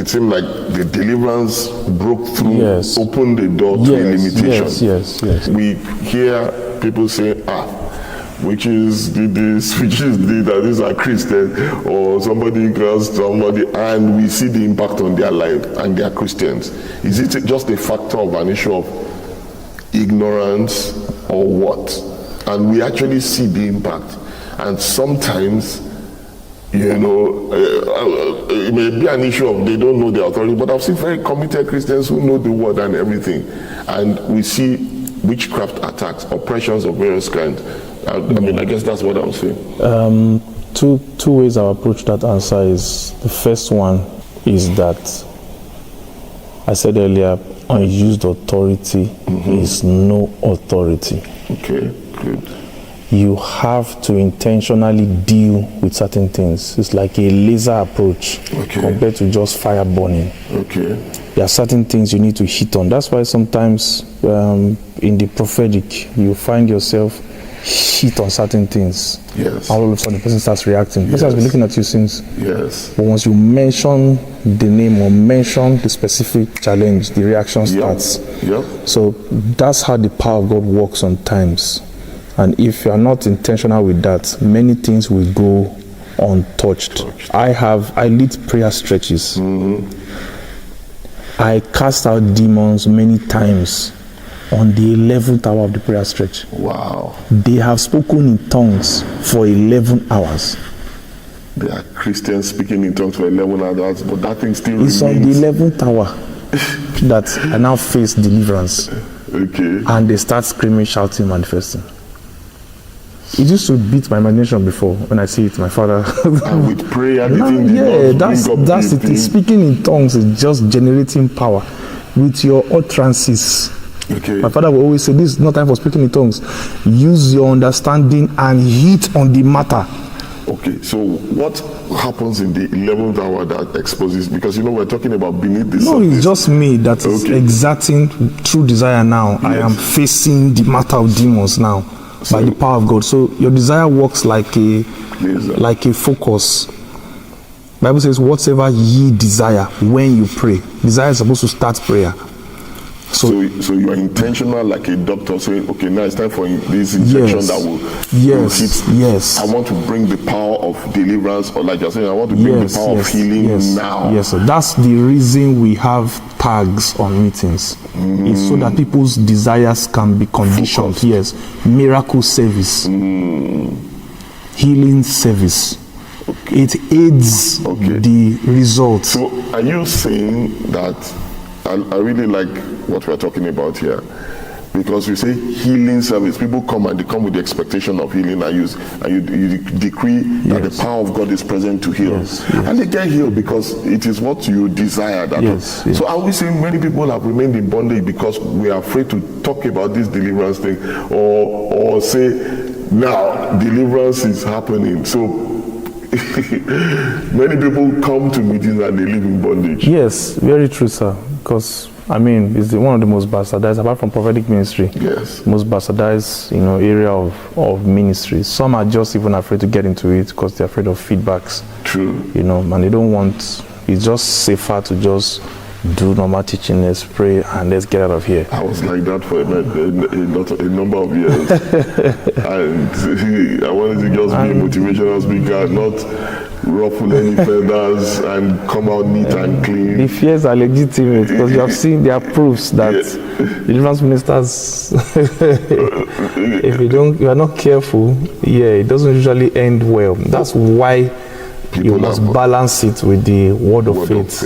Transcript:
it seemed like the deliverance broke through, Yes. opened the door to a limitation. Yes. We hear people say, witches did this, witches did that, these are Christians, or somebody cursed somebody, and we see the impact on their life, and they are Christians. Is it just a factor of an issue of ignorance or what? And we actually see the impact. And sometimes, it may be an issue of they don't know the authority, but I've seen very committed Christians who know the word and everything. And we see witchcraft attacks, oppressions of various kinds. I guess that's what I'm saying. Two ways I approach that answer is, the first one is that I said earlier, unused authority is no authority. Okay, good. You have to intentionally deal with certain things. It's like a laser approach compared to just fire burning. Okay. There are certain things you need to hit on. That's why sometimes in the prophetic, you find yourself hit on certain things. Yes. All of a sudden the person starts reacting. The person has been looking at you since. Yes. But once you mention the name or mention the specific challenge, the reaction starts. Yep. So that's how the power of God works sometimes. And if you are not intentional with that, many things will go untouched. I lead prayer stretches. I cast out demons many times on the 11th hour of the prayer stretch. Wow. They have spoken in tongues for 11 hours. There are Christians speaking in tongues for 11 hours, but that thing still It's remains. on the 11th hour that I now face deliverance. Okay. And they start screaming, shouting, manifesting. It used to beat my imagination before when I see it, my father. And with prayer, the thing did not that's bring up it. the thing. Speaking in tongues is just generating power with your utterances. Okay. My father will always say, this is not time for speaking in tongues. Use your understanding and hit on the matter. Okay, so what happens in the 11th hour that exposes, because we're talking about beneath the surface. No, it's just me that is exerting true desire now. Yes. I am facing the matter of demons now by the power of God. So your desire works like a focus. Bible says, whatsoever ye desire when you pray. Desire is supposed to start prayer. So you are intentional, like a doctor saying, okay, now it's time for this injection that will hit. Yes. I want to bring the power of deliverance, or like you're saying, I want to bring the power of healing now. Yes, so that's the reason we have tags on meetings. It's so that people's desires can be conditioned. Focused. Yes. Miracle service. Healing service. Okay. It aids the results. So are you saying that, I really like what we're talking about here, because we say healing service. People come and they come with the expectation of healing, and you decree that the power of God is present to heal. Yes. And they get healed because it is what you desire. So are we saying many people have remained in bondage because we are afraid to talk about this deliverance thing, or say, now deliverance is happening? So many people come to meetings and they live in bondage. Yes, very true, sir. Because it's one of the most bastardized, apart from prophetic ministry. Yes. Most bastardized, area of ministry. Some are just even afraid to get into it because they're afraid of feedbacks. True. And they don't want. It's just safer to just do normal teaching. Let's pray and let's get out of here. I was like that for a number of years, and I wanted to just be a motivational speaker, not ruffle any feathers and come out neat and clean. The fears are legitimate because you have seen there are proofs that deliverance ministers, if you are not careful, it doesn't usually end well. That's why you must balance it with the word of faith.